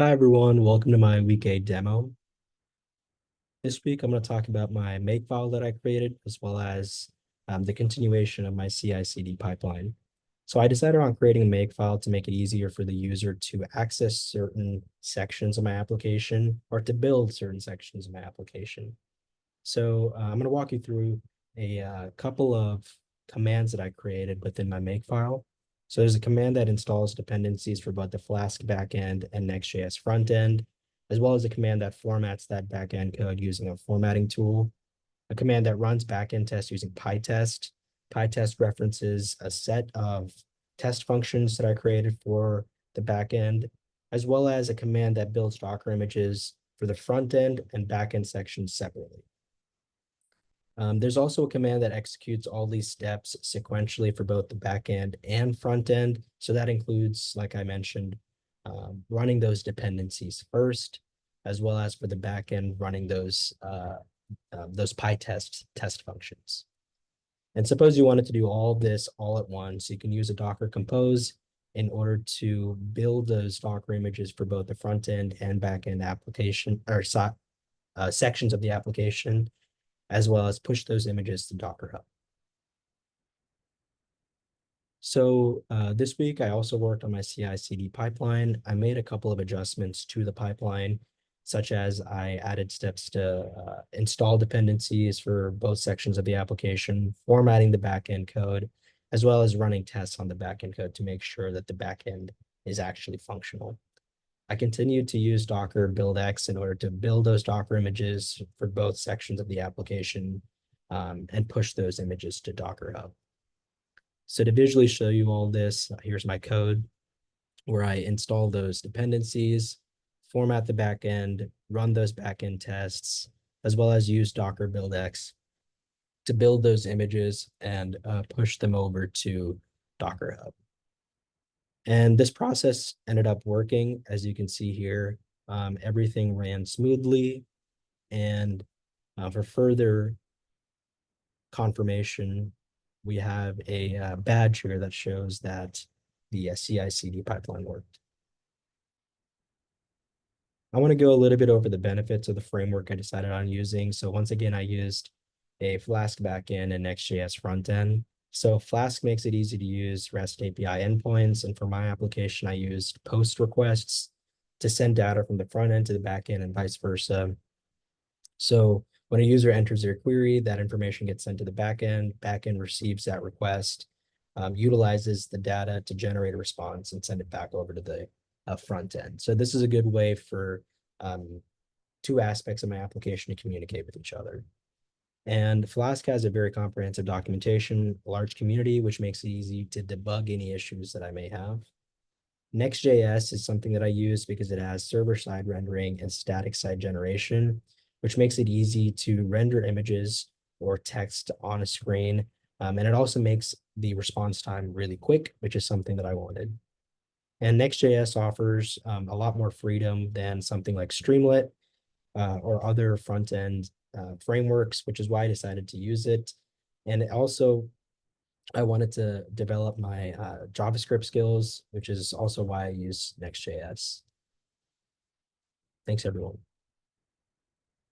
Hi everyone, welcome to my week 8 demo. This week I'm going to talk about my makefile that I created as well as the continuation of my CI/CD pipeline. So I decided on creating a makefile to make it easier for the user to access certain sections of my application or to build certain sections of my application. So I'm going to walk you through a couple of commands that I created within my makefile. So there's a command that installs dependencies for both the Flask backend and Next.js frontend, as well as a command that formats that backend code using a formatting tool, a command that runs backend tests using PyTest. PyTest references a set of test functions that I created for the backend, as well as a command that builds Docker images for the front end and backend sections separately. There's also a command that executes all these steps sequentially for both the back end and front end. So that includes, like I mentioned, running those dependencies first, as well as for the back end running those PyTest test functions. And suppose you wanted to do all this all at once, you can use a Docker Compose in order to build those Docker images for both the front end and back end application or sections of the application, as well as push those images to Docker Hub. So this week, I also worked on my CI/CD pipeline. I made a couple of adjustments to the pipeline, such as I added steps to install dependencies for both sections of the application, formatting the backend code, as well as running tests on the backend code to make sure that the backend is actually functional. I continued to use Docker BuildX in order to build those Docker images for both sections of the application and push those images to Docker Hub. So to visually show you all this, here's my code where I install those dependencies, format the backend, run those backend tests, as well as use Docker BuildX to build those images and push them over to Docker Hub. And this process ended up working. As you can see here, everything ran smoothly. And for further confirmation, we have a badge here that shows that the CI/CD pipeline worked. I want to go a little bit over the benefits of the framework I decided on using. So once again, I used a Flask backend and Next.js frontend. So Flask makes it easy to use REST API endpoints. And for my application, I used post requests to send data from the front end to the back end and vice versa. So when a user enters their query, that information gets sent to the backend receives that request, utilizes the data to generate a response and send it back over to the front end. So this is a good way for two aspects of my application to communicate with each other. And Flask has a very comprehensive documentation, a large community, which makes it easy to debug any issues that I may have. Next.js is something that I use because it has server-side rendering and static site generation, which makes it easy to render images or text on a screen. And it also makes the response time really quick, which is something that I wanted. And Next.js offers a lot more freedom than something like Streamlit or other front-end frameworks, which is why I decided to use it. And also, I wanted to develop my JavaScript skills, which is also why I use Next.js. Thanks, everyone.